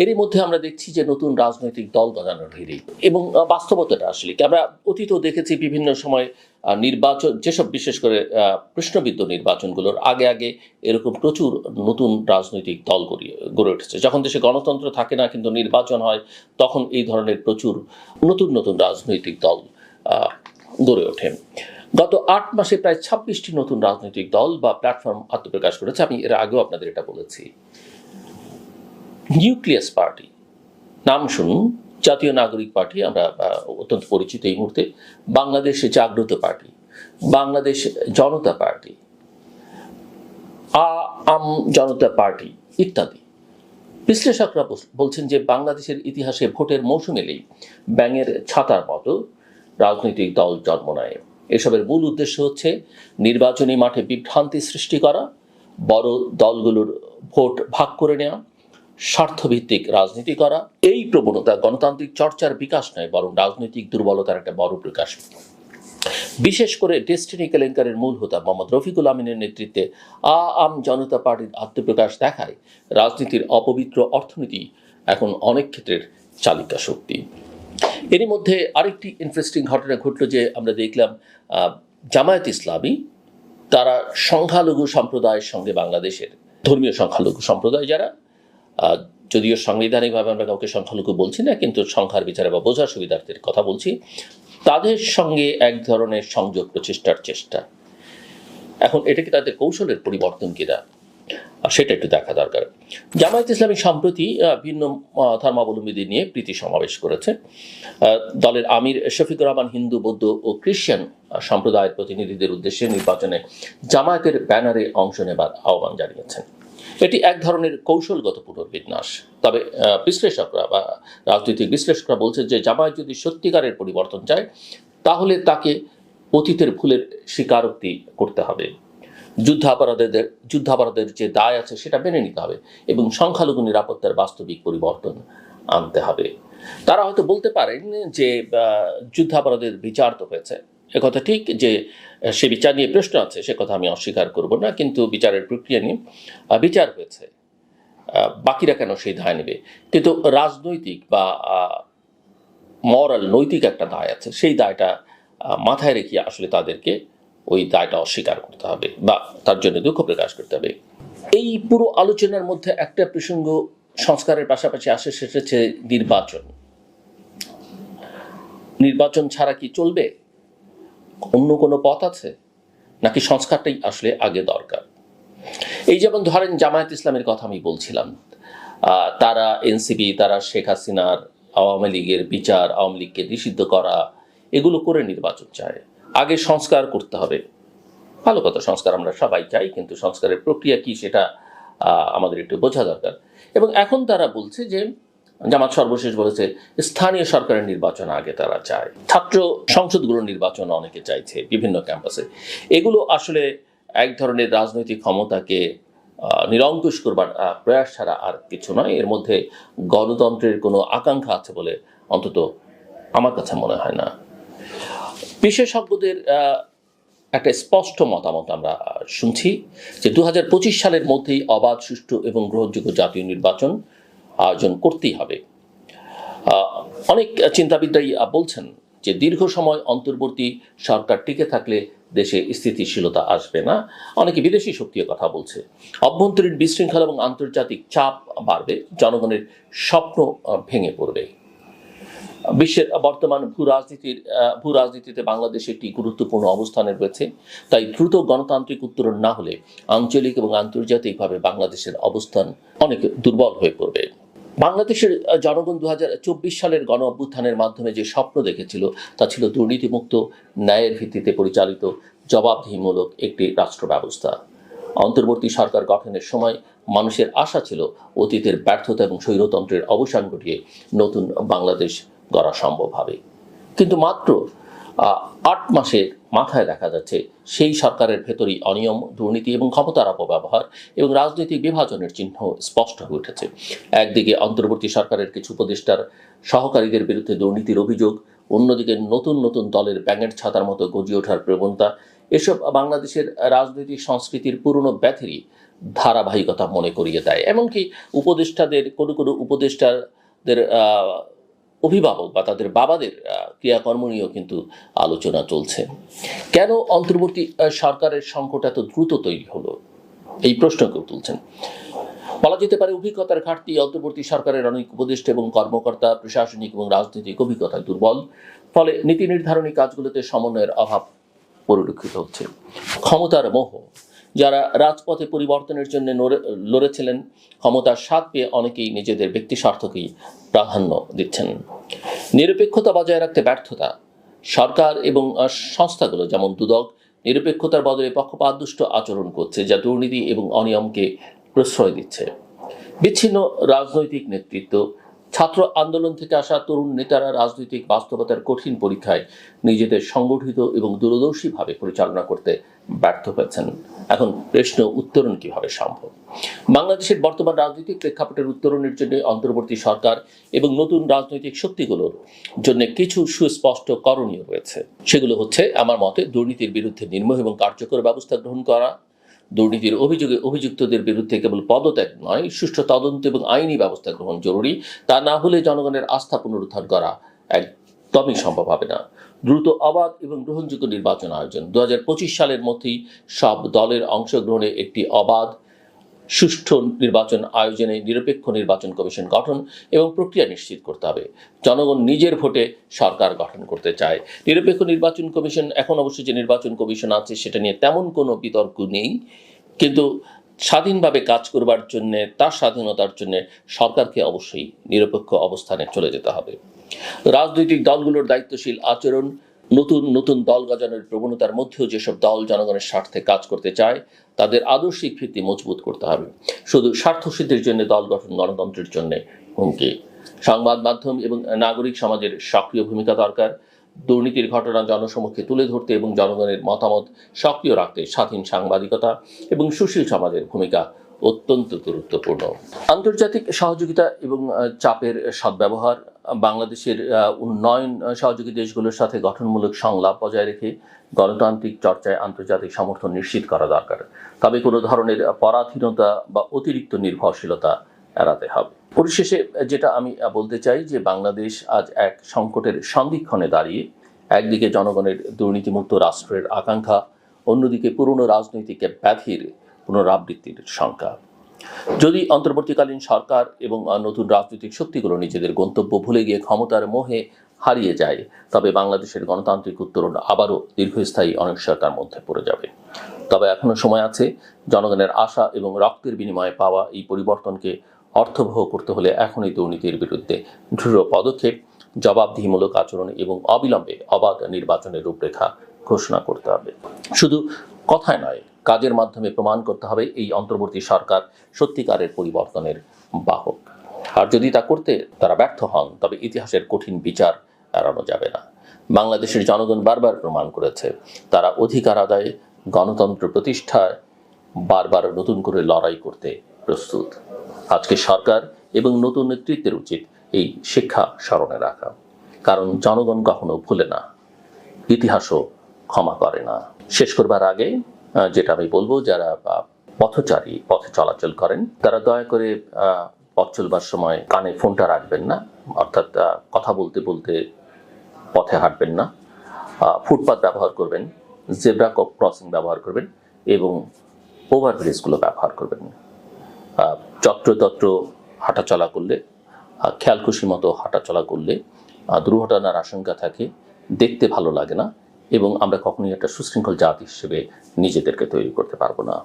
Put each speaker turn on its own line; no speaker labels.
এরই মধ্যে আমরা দেখছি যে নতুন রাজনৈতিক দল গজানোর ভিড়ে এবং বাস্তবতাটা আসলে কি আমরা অতীতেও দেখেছি বিভিন্ন সময় নির্বাচন যেসব বিশেষ করে প্রশ্নবিদ্ধ নির্বাচনগুলোর আগে আগে এরকম প্রচুর নতুন রাজনৈতিক দল গড়ে উঠেছে। যখন দেশে গণতন্ত্র থাকে না কিন্তু নির্বাচন হয়, তখন এই ধরনের প্রচুর নতুন নতুন রাজনৈতিক দল গড়ে ওঠে। গত ৮ মাসে প্রায় ২৬টি নতুন রাজনৈতিক দল বা প্ল্যাটফর্ম আত্মপ্রকাশ করেছে। আমি এর আগেও আপনাদের এটা বলেছি। নিউক্লিয়াস পার্টি, নাম শুনুন, জাতীয় নাগরিক পার্টি, আমরা অত্যন্ত পরিচিত এই মুহূর্তে, বাংলাদেশ জাগ্রত পার্টি, বাংলাদেশ জনতা পার্টি, আম জনতা পার্টি ইত্যাদি। বিশ্লেষকরা বলছেন যে বাংলাদেশের ইতিহাসে ভোটের মৌসুম এলেই ব্যাঙের ছাতার মতো রাজনৈতিক দল জন্ম নেয়। এসবের মূল উদ্দেশ্য হচ্ছে নির্বাচনী মাঠে বিভ্রান্তি সৃষ্টি করা, বড় দলগুলোর ভোট ভাগ করে নেওয়া, স্বার্থভিত্তিক রাজনীতি করা। এই প্রবণতা গণতান্ত্রিক চর্চার বিকাশ নয়, বরং রাজনৈতিক দুর্বলতার একটা বড় প্রকাশ। বিশেষ করে ডেস্টিনি কেলেঙ্কারের মূল হোতা মোহাম্মদ রফিকুল আমিনের নেতৃত্বে আম জনতা পার্টির আত্মপ্রকাশ দেখায় রাজনীতির অপবিত্র অর্থনীতি এখন অনেক ক্ষেত্রের চালিকা শক্তি। এরই মধ্যে আরেকটি ইন্টারেস্টিং ঘটনা ঘটল যে আমরা দেখলাম জামায়াত ইসলামী তারা সংখ্যালঘু সম্প্রদায়ের সঙ্গে, বাংলাদেশের ধর্মীয় সংখ্যালঘু সম্প্রদায় যারা, যদিও সাংবিধানিকভাবে আমরা কাউকে সংখ্যালঘু বলছি না, কিন্তু সংখ্যার বিচারে বা বোঝার সুবিধার্থের কথা বলছি, তাদের সঙ্গে এক ধরনের সংযোগ প্রচেষ্টার চেষ্টা। এখন এটা কি তাদের কৌশলের পরিবর্তন কিনা সেটা একটু দেখা দরকার। জামায়াত ইসলামী সম্প্রতি ভিন্ন ধর্মাবলম্বীদের নিয়ে প্রীতি সমাবেশ করেছে। দলের আমির শফিকুর রহমান হিন্দু, বৌদ্ধ ও খ্রিস্টান সম্প্রদায়ের প্রতিনিধিদের উদ্দেশ্যে নির্বাচনে জামায়াতের ব্যানারে অংশ নেবার আহ্বান জানিয়েছেন। এটি এক ধরনের কৌশলগত পুনর্বিন্যাস। তবে বিশ্লেষকরা বা রাজনৈতিক বিশ্লেষকরা বলছেন যে জামায়াত যদি সত্যিকারের পরিবর্তন চায় তাহলে তাকে অতীতের ভুলের স্বীকারোক্তি করতে হবে, যুদ্ধাপরাধের যে দায় আছে সেটা মেনে নিতে হবে এবং সংখ্যালঘু নিরাপত্তার বাস্তবিক পরিবর্তন আনতে হবে। তারা হয়তো বলতে পারেন যে যুদ্ধাপরাধের বিচার তো হয়েছে, একথা ঠিক, যে সে বিচার নিয়ে প্রশ্ন আছে সে কথা আমি অস্বীকার করব না, কিন্তু বিচারের প্রক্রিয়া নিয়ে বিচার হয়েছে, বাকিরা কেন সেই দায় নেবে? কিন্তু রাজনৈতিক বা মরাল, নৈতিক একটা দায় আছে, সেই দায়টা মাথায় রেখে আসলে তাদেরকে ওই দায়টা অস্বীকার করতে হবে বা তার জন্য দুঃখ প্রকাশ করতে হবে। এই পুরো আলোচনার মধ্যে একটা প্রসঙ্গ সংস্কারের পাশাপাশি আসে, সেটা হচ্ছে নির্বাচন। নির্বাচন ছাড়া কি চলবে? অন্য কোনো পথ আছে নাকি সংস্কারটাই আসলে আগে দরকার? এই যেমন ধরেন জামায়াত ইসলামের কথা আমি বলছিলাম, তারা এনসিপি, তারা শেখ হাসিনার আওয়ামী লীগের বিচার, আওয়ামী লীগকে নিষিদ্ধ করা, এগুলো করে নির্বাচন চায়। আগে সংস্কার করতে হবে। ভালো কথা, সংস্কার আমরা সবাই চাই, কিন্তু সংস্কারের প্রক্রিয়া কি সেটা আমাদের একটু বোঝা দরকার। এবং এখন তারা বলছে যে, জামাত সর্বশেষ বলেছে স্থানীয় সরকারের নির্বাচন আগে তারা চায়, ছাত্র সংসদগুলোর নির্বাচন অনেকে চাইছে বিভিন্ন ক্যাম্পাসে। এগুলো আসলে এক ধরনের রাজনৈতিক ক্ষমতাকে নিরঙ্কুশ করবার প্রয়াস ছাড়া আর কিছু নয়। এর মধ্যে গণতন্ত্রের কোনো আকাঙ্ক্ষা আছে বলে অন্তত আমার কাছে মনে হয় না। বিশেষজ্ঞদের একটা স্পষ্ট মতামত আমরা শুনছি যে 2025 সালের মধ্যেই অবাধ, সুষ্ঠু এবং গ্রহণযোগ্য জাতীয় নির্বাচন আয়োজন করতেই হবে। অনেক চিন্তাবিদরাই বলছেন যে দীর্ঘ সময় অন্তর্বর্তী সরকার টিকে থাকলে দেশে স্থিতিশীলতা আসবে না। অনেকে বিদেশি শক্তির কথা বলছে। অভ্যন্তরীণ বিশৃঙ্খলা এবং আন্তর্জাতিক চাপ বাড়বে, জনগণের স্বপ্ন ভেঙে পড়বে। বিশ্বের বর্তমান ভূ রাজনীতিতে বাংলাদেশ একটি গুরুত্বপূর্ণ অবস্থানে রয়েছে। তাই দ্রুত গণতান্ত্রিক উত্তরণ না হলে আঞ্চলিক এবং আন্তর্জাতিকভাবে বাংলাদেশের অবস্থান অনেক দুর্বল হয়ে পড়বে। বাংলাদেশের জনগণ 2024 সালের গণ অভ্যুত্থানের মাধ্যমে যে স্বপ্ন দেখেছিল তা ছিল দুর্নীতিমুক্ত, ন্যায়ের ভিত্তিতে পরিচালিত, জবাবদিহিমূলক একটি রাষ্ট্র ব্যবস্থা। অন্তর্বর্তী সরকার গঠনের সময় মানুষের আশা ছিল অতীতের ব্যর্থতা এবং স্বৈরতন্ত্রের অবসান ঘটিয়ে নতুন বাংলাদেশ গড়া সম্ভব হবে। কিন্তু মাত্র 8 মাসের মাথায় দেখা যাচ্ছে সেই সরকারের ভেতরেই অনিয়ম, দুর্নীতি এবং ক্ষমতার অপব্যবহার এবং রাজনৈতিক বিভাজনের চিহ্ন স্পষ্ট হয়ে উঠেছে। একদিকে অন্তর্বর্তী সরকারের কিছু উপদেষ্টার সহকারীদের বিরুদ্ধে দুর্নীতির অভিযোগ, অন্যদিকে নতুন নতুন দলের ব্যাঙের ছাতার মতো গজিয়ে ওঠার প্রবণতা। এসব বাংলাদেশের রাজনৈতিক সংস্কৃতির পুরনো ব্যাথেরই ধারাবাহিকতা মনে করিয়ে দেয়। এমনকি উপদেষ্টাদের কোনো উপদেষ্টাদের অভিভাবক বা তাদের বাবাদের ক্রিয়াকর্ম নিয়েও কিন্তু আলোচনা চলছে। কেন অন্তর্বর্তী সরকারের সংকট এত দ্রুত তৈরি হলো, এই প্রশ্ন কেউ তুলছেন। বলা যেতে পারে অভিজ্ঞতার ঘাটতি, অন্তর্বর্তী সরকারের অনেক উপদেষ্টা এবং কর্মকর্তা প্রশাসনিক এবং রাজনৈতিক অভিজ্ঞতায় দুর্বল, ফলে নীতি নির্ধারণী কাজগুলোতে সমন্বয়ের অভাব পরিলক্ষিত হচ্ছে। ক্ষমতার মোহ, যারা রাজপথে পরিবর্তনের জন্য লড়েছিলেন, ক্ষমতার স্বাদ পেয়ে অনেকেই নিজেদের ব্যক্তি স্বার্থকেই প্রাধান্য দিচ্ছেন। নিরপেক্ষতা বজায় রাখতে ব্যর্থতা, সরকার এবং সংস্থাগুলো যেমন দুদক নিরপেক্ষতার বদলে পক্ষপাতদুষ্ট আচরণ করছে, যা দুর্নীতি এবং অনিয়মকে প্রশ্রয় দিচ্ছে। বিচ্ছিন্ন রাজনৈতিক নেতৃত্ব, ছাত্র আন্দোলন থেকে আসা তরুণ নেতারা রাজনৈতিক বাস্তবতার কঠিন পরীক্ষায় নিজেদের সংগঠিত এবং দূরদর্শীভাবে পরিচালনা করতে ব্যর্থ হয়েছেন। এখন প্রশ্ন, উত্তরণ কিভাবে সম্ভব? বাংলাদেশের বর্তমান রাজনৈতিক প্রেক্ষাপটের উত্তরণের জন্য অন্তর্বর্তী সরকার এবং নতুন রাজনৈতিক শক্তিগুলোর জন্য কিছু সুস্পষ্ট করণীয় রয়েছে। সেগুলো হচ্ছে, আমার মতে, দুর্নীতির বিরুদ্ধে নির্মম এবং কার্যকর ব্যবস্থা গ্রহণ করা, দুর্নীতির অভিযোগে অভিযুক্তদের বিরুদ্ধে কেবল পদত্যাগ নয়, সুষ্ঠু তদন্ত এবং আইনি ব্যবস্থা গ্রহণ জরুরি। তা না হলে জনগণের আস্থা পুনরুদ্ধার করা একদমই সম্ভব হবে না। দ্রুত, অবাধ এবং গ্রহণযোগ্য নির্বাচন আয়োজন, 2025 সালের মধ্যেই সব দলের অংশগ্রহণে একটি অবাধ সুষ্ঠু নির্বাচন আয়োজনে নিরপেক্ষ নির্বাচন কমিশন গঠন এবং প্রক্রিয়া নিশ্চিত করতে হবে। জনগণ নিজের ভোটে সরকার গঠন করতে চায়। নিরপেক্ষ নির্বাচন কমিশন, এখন অবশ্য যে নির্বাচন কমিশন আছে সেটা নিয়ে তেমন কোনো বিতর্ক নেই, কিন্তু স্বাধীনভাবে কাজ করবার জন্যে, তার স্বাধীনতার জন্যে সরকারকে অবশ্যই নিরপেক্ষ অবস্থানে চলে যেতে হবে। রাজনৈতিক দলগুলোর দায়িত্বশীল আচরণ, নতুন দল গজানোর প্রবণতার মধ্যেও যেসব দল জনগণের স্বার্থে কাজ করতে চায় তাদের আদর্শিক ভিত্তি মজবুত করতে হবে। শুধু স্বার্থসিদ্ধির জন্য দল গঠন গণতন্ত্রের জন্য হুমকি। সংবাদ মাধ্যম এবং নাগরিক সমাজের সক্রিয় ভূমিকা দরকার। দুর্নীতির ঘটনা জনসমক্ষে তুলে ধরতে এবং জনগণের মতামত সক্রিয় রাখতে স্বাধীন সাংবাদিকতা এবং সুশীল সমাজের ভূমিকা অত্যন্ত গুরুত্বপূর্ণ। আন্তর্জাতিক সহযোগিতা এবং চাপের সদ্ব্যবহার, বাংলাদেশের উন্নয়ন সহযোগী দেশগুলোর সাথে গঠনমূলক সংলাপ বজায় রেখে গণতান্ত্রিক চর্চায় আন্তর্জাতিক সমর্থন নিশ্চিত করা দরকার। তবে কোনো ধরনের পরাধীনতা বা অতিরিক্ত নির্ভরশীলতা এড়াতে হবে। পরিশেষে যেটা আমি বলতে চাই যে বাংলাদেশ আজ এক সংকটের সন্ধিক্ষণে দাঁড়িয়ে, একদিকে জনগণের দুর্নীতিমুক্ত রাষ্ট্রের আকাঙ্ক্ষা, অন্যদিকে পুরনো রাজনৈতিক ব্যাধির পুনরাবৃত্তির শঙ্কা। যদি অন্তর্বর্তীকালীন সরকার এবং নতুন রাজনৈতিক শক্তিগুলো নিজেদের গন্তব্য ভুলে গিয়ে ক্ষমতার মোহে হারিয়ে যায়, তবে বাংলাদেশের গণতান্ত্রিক উত্তরণ আবারও দীর্ঘস্থায়ী অনিশ্চয়তার মধ্যে পড়ে যাবে। তবে এখনো সময় আছে। জনগণের আশা এবং রক্তের বিনিময়ে পাওয়া এই পরিবর্তনকে অর্থবহ করতে হলে এখনই দুর্নীতির বিরুদ্ধে দৃঢ় পদক্ষেপ, জবাবদিহিমূলক আচরণ এবং অবিলম্বে অবাধ নির্বাচনের রূপরেখা ঘোষণা করতে হবে। শুধু কথায় নয়, কাজের মাধ্যমে প্রমাণ করতে হবে এই অন্তর্বর্তী সরকার সত্যিকারের পরিবর্তনের বাহক। আর যদি তা করতে তারা ব্যর্থ হন, তবে ইতিহাসের কঠিন বিচার এড়ানো যাবে না। বাংলাদেশের জনগণ বারবার প্রমাণ করেছে তারা অধিকার আদায়ে, গণতন্ত্র প্রতিষ্ঠায় বারবার নতুন করে লড়াই করতে প্রস্তুত। আজকে সরকার এবং নতুন নেতৃত্বের উচিত এই শিক্ষা স্মরণে রাখা, কারণ জনগণ কখনো ভুলে না, ইতিহাসও ক্ষমা করে না। শেষ করবার আগে যেটা আমি বলবো, যারা পথচারী, পথে চলাচল করেন, তারা দয়া করে পথ চলবার সময় কানে ফোনটা রাখবেন না, অর্থাৎ কথা বলতে বলতে পথে হাঁটবেন না। ফুটপাথ ব্যবহার করবেন, জেব্রা ক্রসিং ব্যবহার করবেন এবং ওভারব্রিজগুলো ব্যবহার করবেন। যত্রতত্র হাঁটাচলা করলে, খেয়ালখুশি মতো হাঁটাচলা করলে দুর্ঘটনার আশঙ্কা থাকে, দেখতে ভালো লাগে না এবং আমরা কখনোই একটা সুশৃঙ্খল জাতি হিসেবে নিজেদেরকে তৈরি করতে পারবো না।